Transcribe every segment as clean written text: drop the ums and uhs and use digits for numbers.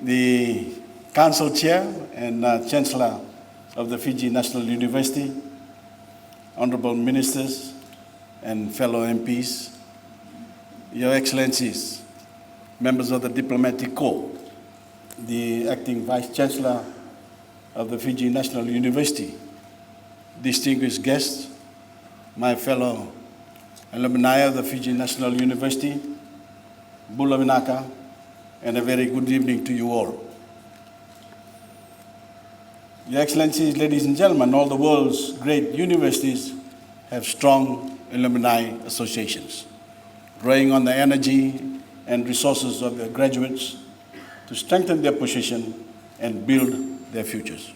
the Council Chair and Chancellor of the Fiji National University, Honorable Ministers and fellow MPs, Your Excellencies, members of the Diplomatic Corps, the Acting Vice Chancellor of the Fiji National University, distinguished guests, my fellow alumni of the Fiji National University, Bula Vinaka, and a very good evening to you all. Your Excellencies, ladies and gentlemen, all the world's great universities have strong alumni associations, drawing on the energy and resources of their graduates to strengthen their position and build their futures.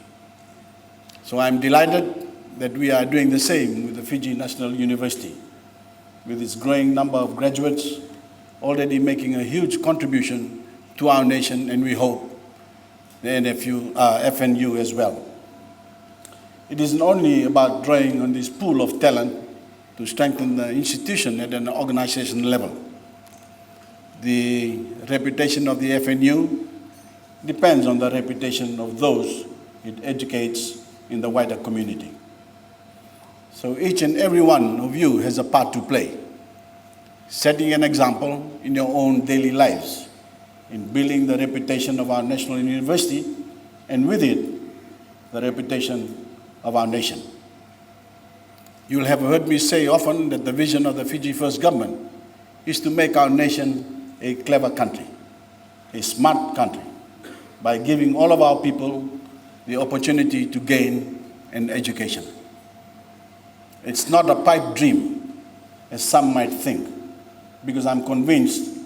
So I'm delighted that we are doing the same with the Fiji National University, with its growing number of graduates already making a huge contribution to our nation, and we hope the FNU as well. It isn't only about drawing on this pool of talent to strengthen the institution at an organization level. The reputation of the FNU depends on the reputation of those it educates in the wider community. So each and every one of you has a part to play, setting an example in your own daily lives in building the reputation of our national university, and with it, the reputation of our nation. You'll have heard me say often that the vision of the Fiji First government is to make our nation a clever country, a smart country, by giving all of our people the opportunity to gain an education. It's not a pipe dream, as some might think, because I'm convinced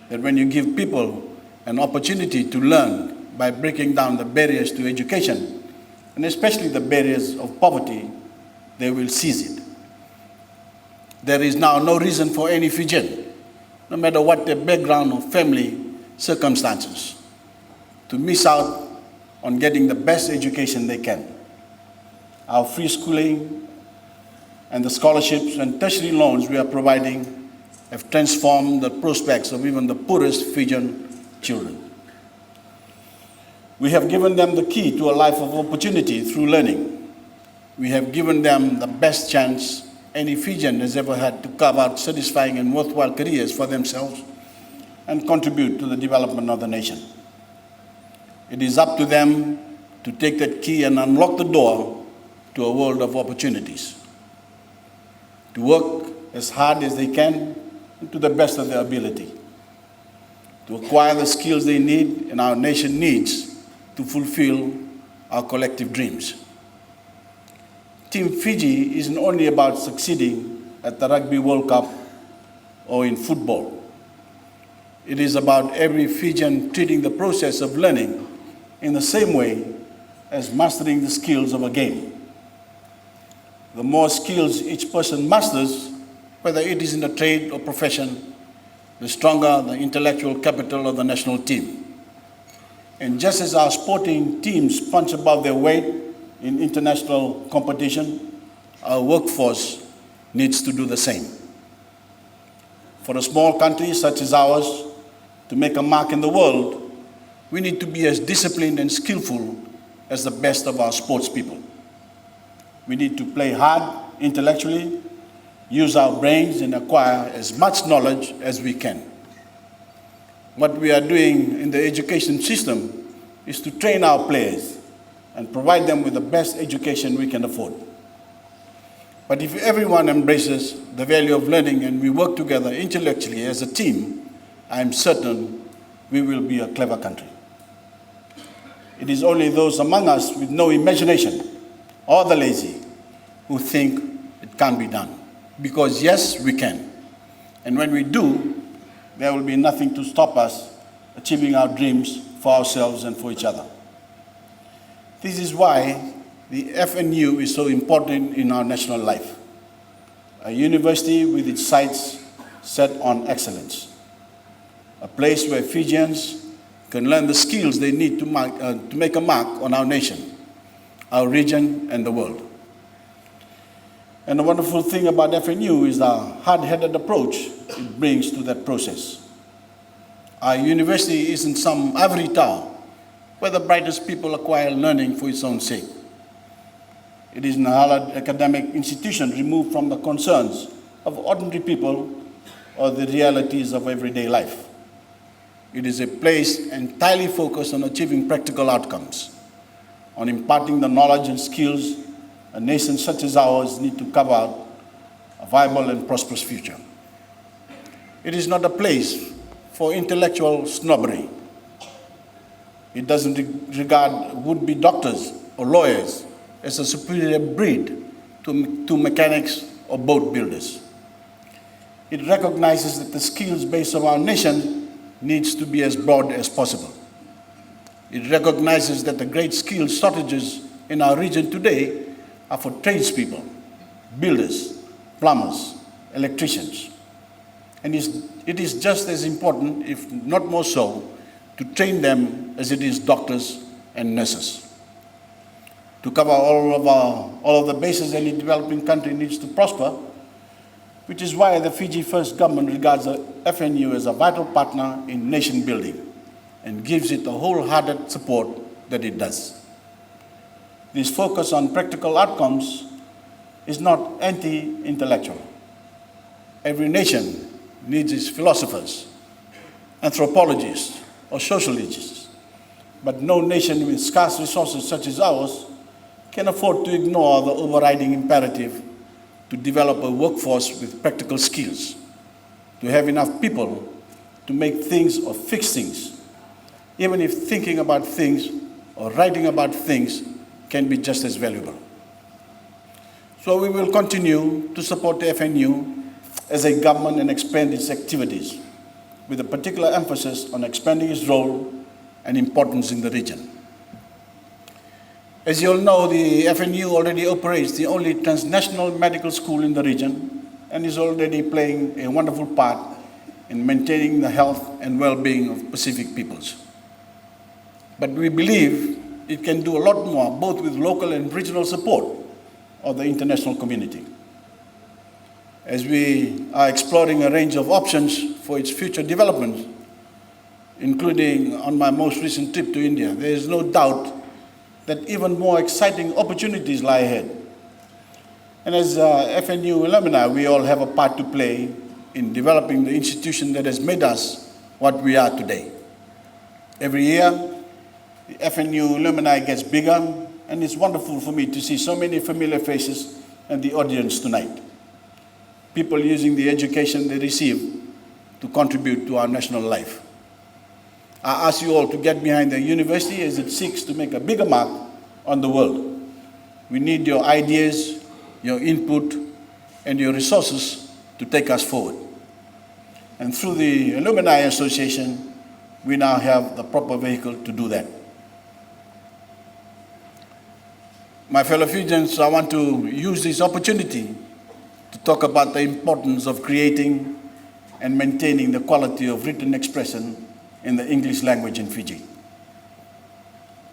that when you give people an opportunity to learn by breaking down the barriers to education, and especially the barriers of poverty, they will seize it. There is now no reason for any Fijian, no matter what their background or family circumstances, to miss out on getting the best education they can. Our free schooling and the scholarships and tertiary loans we are providing have transformed the prospects of even the poorest Fijian children. We have given them the key to a life of opportunity through learning. We have given them the best chance any Fijian has ever had to carve out satisfying and worthwhile careers for themselves and contribute to the development of the nation. It is up to them to take that key and unlock the door to a world of opportunities, to work as hard as they can and to the best of their ability, to acquire the skills they need and our nation needs to fulfill our collective dreams. Team Fiji isn't only about succeeding at the Rugby World Cup or in football. It is about every Fijian treating the process of learning in the same way as mastering the skills of a game. The more skills each person masters, whether it is in a trade or profession, the stronger the intellectual capital of the national team. And just as our sporting teams punch above their weight in international competition, our workforce needs to do the same. For a small country such as ours to make a mark in the world, we need to be as disciplined and skillful as the best of our sports people. We need to play hard intellectually, use our brains, and acquire as much knowledge as we can. What we are doing in the education system is to train our players and provide them with the best education we can afford. But if everyone embraces the value of learning and we work together intellectually as a team, I am certain we will be a clever country. It is only those among us with no imagination or the lazy who think it can't be done. Because yes, we can. And when we do, there will be nothing to stop us achieving our dreams for ourselves and for each other. This is why the FNU is so important in our national life. A university with its sights set on excellence. A place where Fijians can learn the skills they need to make a mark on our nation, our region, and the world. And the wonderful thing about FNU is the hard-headed approach it brings to that process. Our university isn't some ivory tower where the brightest people acquire learning for its own sake. It is an hallowed academic institution removed from the concerns of ordinary people or the realities of everyday life. It is a place entirely focused on achieving practical outcomes, on imparting the knowledge and skills a nation such as ours need to carve out a viable and prosperous future. It is not a place for intellectual snobbery. It doesn't regard would-be doctors or lawyers as a superior breed to mechanics or boat builders. It recognizes that the skills base of our nation needs to be as broad as possible. It recognizes that the great skill shortages in our region today are for tradespeople, builders, plumbers, electricians. And it is just as important, if not more so, to train them as it is doctors and nurses. To cover all of the bases any developing country needs to prosper, which is why the Fiji First government regards the FNU as a vital partner in nation building and gives it the wholehearted support that it does. This focus on practical outcomes is not anti-intellectual. Every nation needs its philosophers, anthropologists, or sociologists, but no nation with scarce resources such as ours can afford to ignore the overriding imperative to develop a workforce with practical skills, to have enough people to make things or fix things, even if thinking about things or writing about things can be just as valuable. So we will continue to support the FNU as a government and expand its activities, with a particular emphasis on expanding its role and importance in the region. As you all know, the FNU already operates the only transnational medical school in the region and is already playing a wonderful part in maintaining the health and well-being of Pacific peoples. But we believe it can do a lot more, both with local and regional support of the international community. As we are exploring a range of options for its future development, including on my most recent trip to India, there is no doubt that even more exciting opportunities lie ahead. And as FNU alumni, we all have a part to play in developing the institution that has made us what we are today. Every year, the FNU alumni gets bigger, and it's wonderful for me to see so many familiar faces in the audience tonight. People using the education they receive to contribute to our national life. I ask you all to get behind the university as it seeks to make a bigger mark on the world. We need your ideas, your input, and your resources to take us forward. And through the Alumni Association, we now have the proper vehicle to do that. My fellow Fijians, I want to use this opportunity to talk about the importance of creating and maintaining the quality of written expression in the English language in Fiji.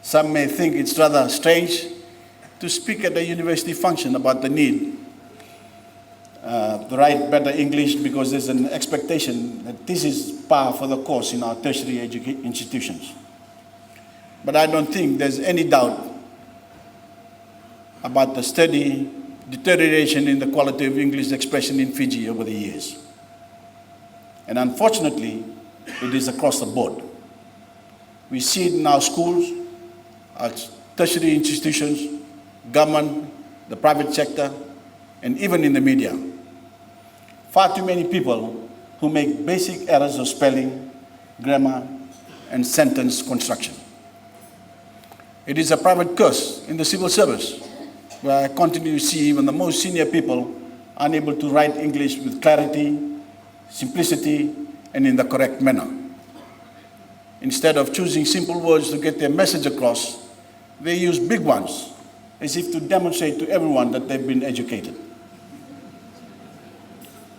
Some may think it's rather strange to speak at a university function about the need to write better English because there's an expectation that this is par for the course in our tertiary institutions. But I don't think there's any doubt about the steady deterioration in the quality of English expression in Fiji over the years. And unfortunately, it is across the board. We see it in our schools, our tertiary institutions, government, the private sector, and even in the media. Far too many people who make basic errors of spelling, grammar, and sentence construction. It is a private curse in the civil service, where I continue to see even the most senior people unable to write English with clarity, simplicity, and in the correct manner. Instead of choosing simple words to get their message across, they use big ones, as if to demonstrate to everyone that they've been educated.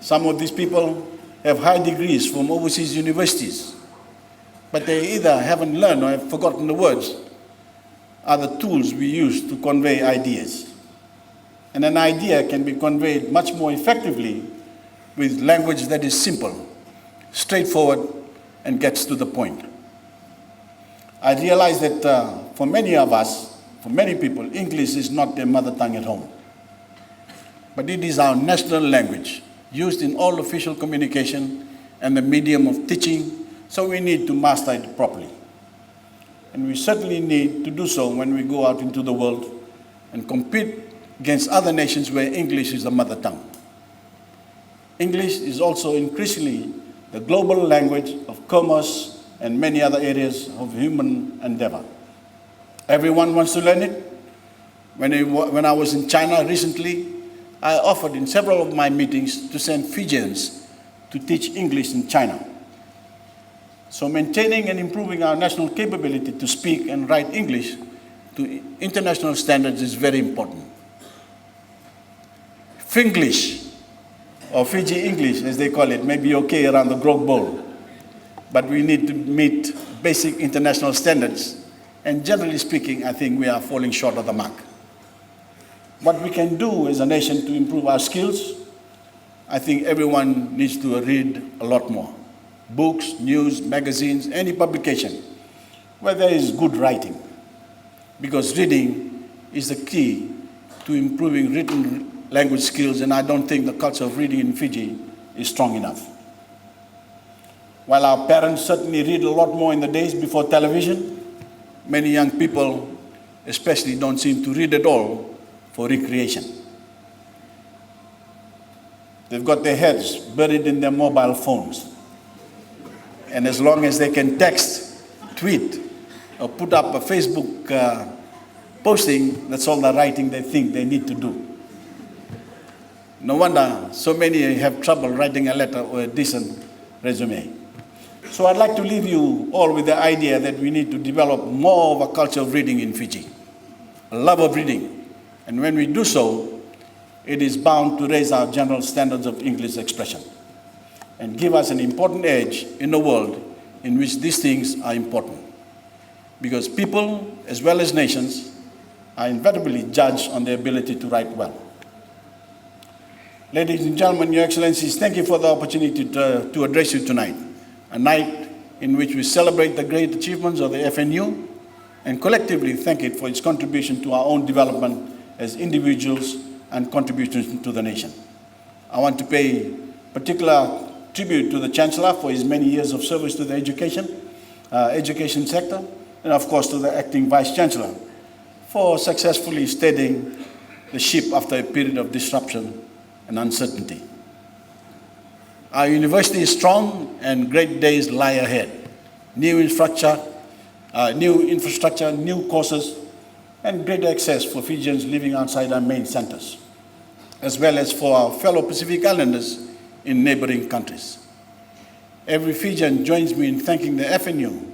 Some of these people have high degrees from overseas universities, but they either haven't learned or have forgotten the words, are the tools we use to convey ideas. And an idea can be conveyed much more effectively with language that is simple, straightforward, and gets to the point. I realize that for many of us, for many people, English is not their mother tongue at home. But it is our national language, used in all official communication and the medium of teaching, so we need to master it properly. And we certainly need to do so when we go out into the world and compete against other nations where English is the mother tongue. English is also increasingly the global language of commerce and many other areas of human endeavor. Everyone wants to learn it. When I was in China recently, I offered in several of my meetings to send Fijians to teach English in China. So maintaining and improving our national capability to speak and write English to international standards is very important. Finglish, or Fiji English as they call it, may be okay around the grog bowl, but we need to meet basic international standards, and generally speaking, I think we are falling short of the mark. What we can do as a nation to improve our skills, I think everyone needs to read a lot more. Books, news, magazines, any publication, where there is good writing. Because reading is the key to improving written language skills, and I don't think the culture of reading in Fiji is strong enough. While our parents certainly read a lot more in the days before television, many young people especially don't seem to read at all for recreation. They've got their heads buried in their mobile phones. And as long as they can text, tweet, or put up a Facebook posting, that's all the writing they think they need to do. No wonder so many have trouble writing a letter or a decent resume. So I'd like to leave you all with the idea that we need to develop more of a culture of reading in Fiji, a love of reading. And when we do so, it is bound to raise our general standards of English expression and give us an important edge in a world in which these things are important. Because people, as well as nations, are inevitably judged on their ability to write well. Ladies and gentlemen, Your Excellencies, thank you for the opportunity to address you tonight, a night in which we celebrate the great achievements of the FNU and collectively thank it for its contribution to our own development as individuals and contributions to the nation. I want to pay particular tribute to the Chancellor for his many years of service to the education sector, and of course to the acting Vice Chancellor for successfully steadying the ship after a period of disruption and uncertainty. Our university is strong and great days lie ahead. New infrastructure, new courses, and greater access for Fijians living outside our main centers, as well as for our fellow Pacific Islanders in neighboring countries. Every Fijian joins me in thanking the FNU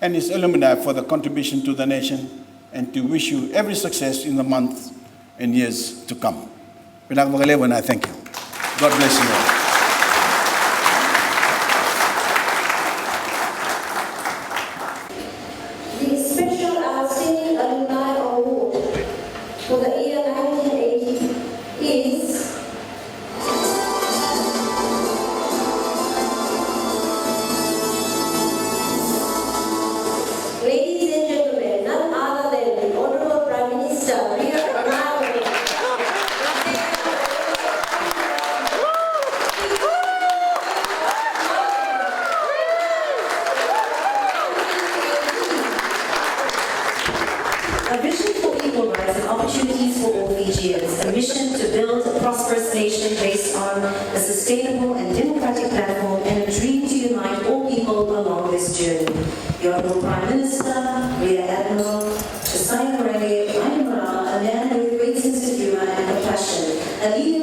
and its alumni for the contribution to the nation and to wish you every success in the months and years to come. When I thank you. God bless you all. The Special Outstanding Alumni Award for the year 1980 is ladies and gentlemen, none other than the Honorable Prime Minister, A vision for equal rights and opportunities for all Fijians, a mission to build a prosperous nation based on a sustainable and democratic platform, and a dream to unite all people along this journey. The Honourable Prime Minister, Rear Admiral, Voreqe, Bainimarama, a man with great sense of humour and compassion, a leader